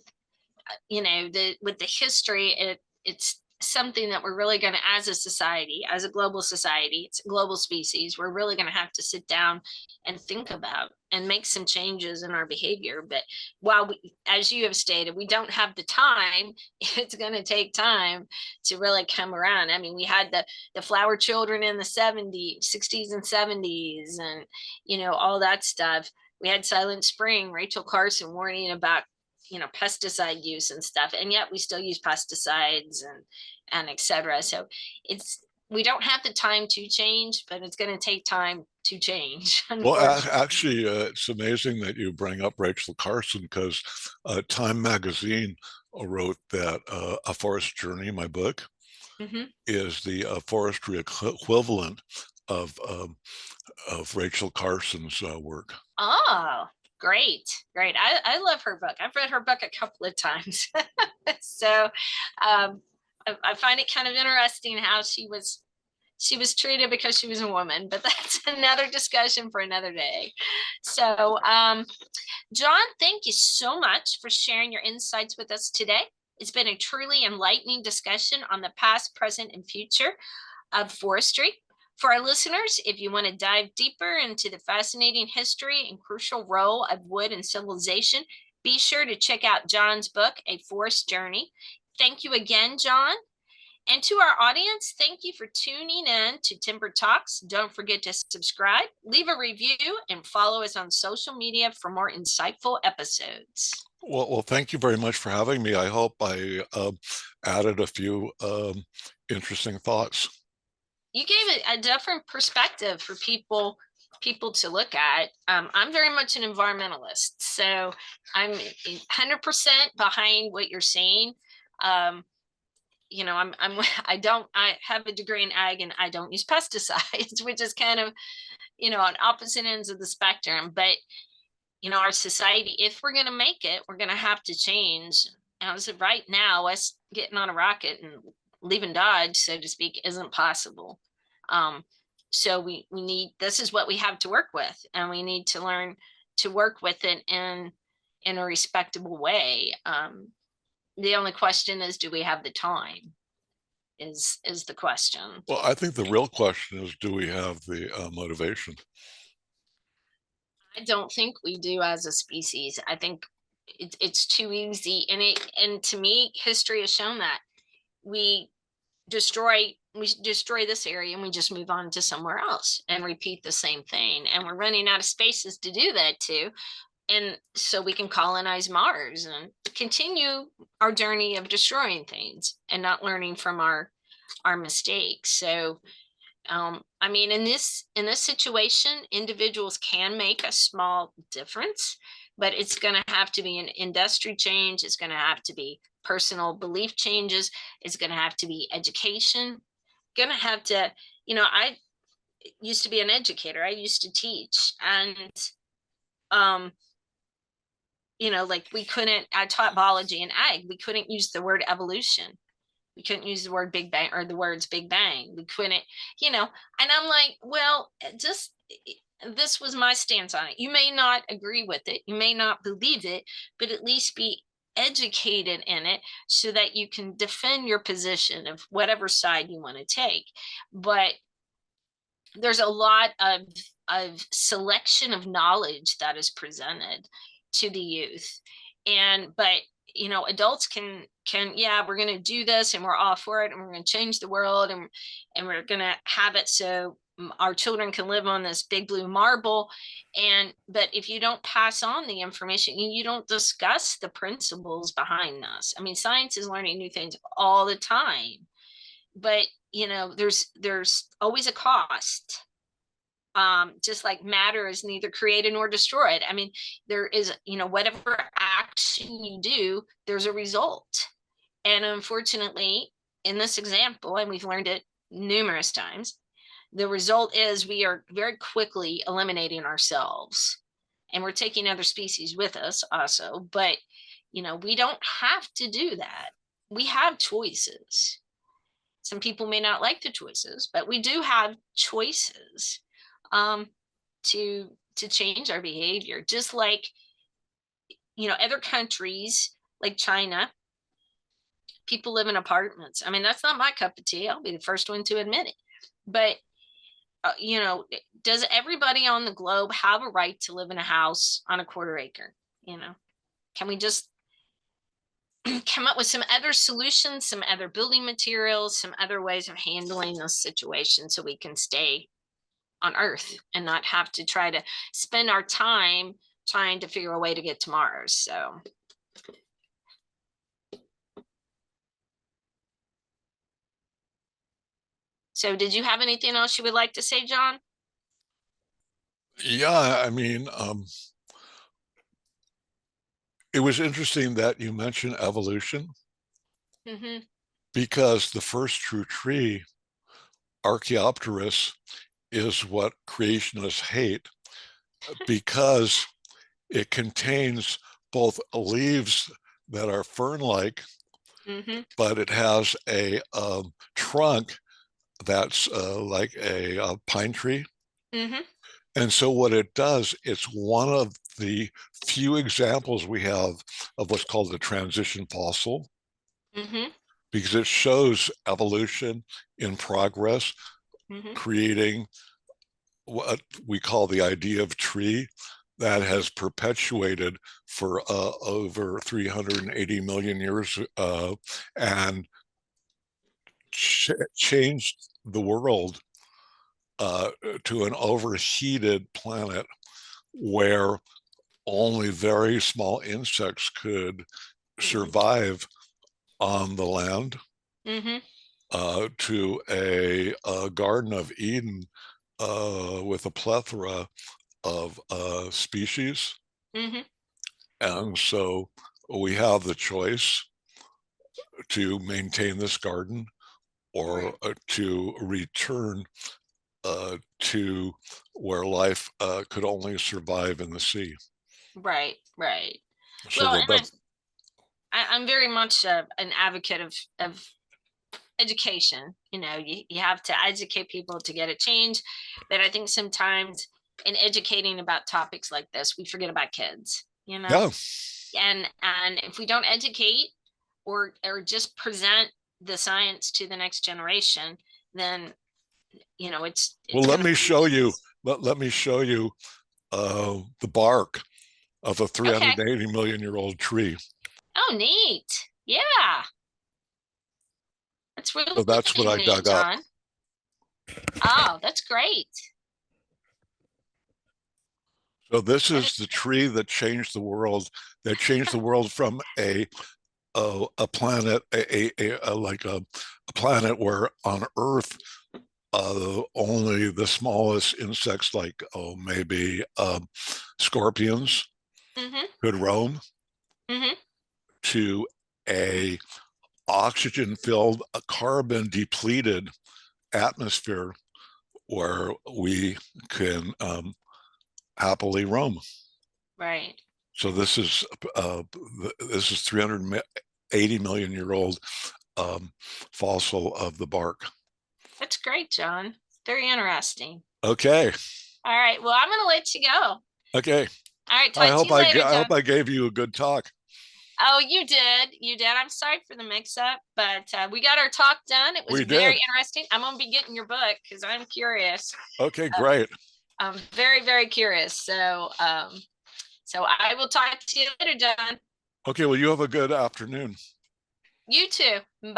Speaker 1: with the history, it's something that we're really going to, as a society, as a global society, it's a global species, we're really going to have to sit down and think about and make some changes in our behavior. But while we, as you have stated, we don't have the time, it's going to take time to really come around. I mean, we had the flower children in the 70s, 60s and 70s, and all that stuff. We had Silent Spring, Rachel Carson warning about pesticide use and stuff, and yet we still use pesticides and etc. So we don't have the time to change, but it's going to take time to change,
Speaker 2: Well,
Speaker 1: unfortunately.
Speaker 2: actually, it's amazing that you bring up Rachel Carson, because Time magazine wrote that A Forest Journey, my book,
Speaker 1: Mm-hmm.
Speaker 2: is the forestry equivalent of Rachel Carson's work.
Speaker 1: Oh, great, great. I love her book. I've read her book a couple of times. So I find it kind of interesting how she was treated because she was a woman, but that's another discussion for another day. So John, thank you so much for sharing your insights with us today. It's been a truly enlightening discussion on the past, present, and future of forestry. For our listeners, if you want to dive deeper into the fascinating history and crucial role of wood in civilization, be sure to check out John's book, A Forest Journey. Thank you again, John. And to our audience, thank you for tuning in to Timber Talks. Don't forget to subscribe, leave a review, and follow us on social media for more insightful episodes.
Speaker 2: Well, thank you very much for having me. I hope I added a few interesting thoughts.
Speaker 1: You gave a different perspective for people to look at. I'm very much an environmentalist, so I'm 100% behind what you're saying. I have a degree in ag, and I don't use pesticides, which is kind of, on opposite ends of the spectrum. But, our society, if we're going to make it, we're going to have to change. As of right now, us getting on a rocket and leaving Dodge, so to speak, isn't possible. So we need, this is what we have to work with, and we need to learn to work with it in a respectable way. The only question is, do we have the time? is the question.
Speaker 2: Well, I think the real question is, do we have the motivation?
Speaker 1: I don't think we do as a species. I think it's too easy, and to me, history has shown that we destroy this area and we just move on to somewhere else and repeat the same thing, and we're running out of spaces to do that too, and so we can colonize Mars and continue our journey of destroying things and not learning from our mistakes. So I mean, in this situation, individuals can make a small difference, but it's going to have to be an industry change. It's going to have to be personal belief changes. It's going to have to be education. Going to have to, I used to be an educator. I used to teach, and um, like we couldn't. I taught biology and ag. We couldn't use the word evolution. We couldn't use the word big bang or the words big bang. We couldn't, and I'm like, well, just this was my stance on it. You may not agree with it, you may not believe it, but at least be educated in it so that you can defend your position of whatever side you want to take. But there's a lot of selection of knowledge that is presented to the youth, but adults can yeah, we're going to do this and we're all for it and we're going to change the world, and we're going to have it so our children can live on this big blue marble. But if you don't pass on the information, you don't discuss the principles behind this. I mean, science is learning new things all the time, but there's always a cost. Just like matter is neither created nor destroyed. I mean, there is, whatever action you do, there's a result. And unfortunately, in this example, and we've learned it numerous times, the result is we are very quickly eliminating ourselves, and we're taking other species with us also. But we don't have to do that. We have choices. Some people may not like the choices, but we do have choices to change our behavior. Just like other countries like China, people live in apartments. I mean, that's not my cup of tea. I'll be the first one to admit it. But does everybody on the globe have a right to live in a house on a quarter acre? Can we just come up with some other solutions, some other building materials, some other ways of handling this situation so we can stay on Earth and not have to try to spend our time trying to figure a way to get to Mars? So did you have anything else you would like to say, John?
Speaker 2: Yeah, I mean, it was interesting that you mentioned evolution, because the first true tree, Archaeopteris, is what creationists hate, because it contains both leaves that are fern-like, but it has a trunk that's like a pine tree. And so what it does, it's one of the few examples we have of what's called the transition fossil, because it shows evolution in progress, creating what we call the idea of tree that has perpetuated for over 380 million years, and changed the world to an overheated planet where only very small insects could survive on the land, to a Garden of Eden with a plethora of species. And so we have the choice to maintain this garden or to return to where life could only survive in the sea.
Speaker 1: Right.
Speaker 2: So
Speaker 1: Well,
Speaker 2: that's,
Speaker 1: I'm very much an advocate of education. You have to educate people to get a change. But I think sometimes in educating about topics like this, we forget about kids,
Speaker 2: yeah.
Speaker 1: and if we don't educate or just present the science to the next generation, then it's
Speaker 2: Well,
Speaker 1: going
Speaker 2: let
Speaker 1: to
Speaker 2: me
Speaker 1: be
Speaker 2: show you.
Speaker 1: useless.
Speaker 2: Let me show you the bark of a
Speaker 1: Okay.
Speaker 2: 380 million year old tree.
Speaker 1: Oh, neat. Yeah, that's really
Speaker 2: So that's what I
Speaker 1: neat,
Speaker 2: dug up.
Speaker 1: John. Oh, that's great.
Speaker 2: So this
Speaker 1: That
Speaker 2: is
Speaker 1: is
Speaker 2: the
Speaker 1: great.
Speaker 2: tree that changed the world. That changed the world from a planet, like a planet where on Earth only the smallest insects, like maybe scorpions,
Speaker 1: Mm-hmm.
Speaker 2: could roam,
Speaker 1: Mm-hmm.
Speaker 2: to a oxygen filled, a carbon depleted atmosphere where we can happily roam.
Speaker 1: Right.
Speaker 2: So uh, this is 380 million year old fossil of the bark.
Speaker 1: That's great, John. Very interesting.
Speaker 2: Okay,
Speaker 1: All right. Well, I'm going to let you go. All
Speaker 2: okay.
Speaker 1: right. Talk to you later,
Speaker 2: I hope
Speaker 1: John.
Speaker 2: I gave you a good talk.
Speaker 1: Oh, you did. You did. I'm sorry for the mix up, but we got our talk done. It was
Speaker 2: We
Speaker 1: very
Speaker 2: did.
Speaker 1: interesting. I'm going to be getting your book because I'm curious.
Speaker 2: Okay,
Speaker 1: Uh,
Speaker 2: great.
Speaker 1: I'm very, very curious. So I will talk to you later, John.
Speaker 2: Okay, well, you have a good afternoon.
Speaker 1: You too. Bye.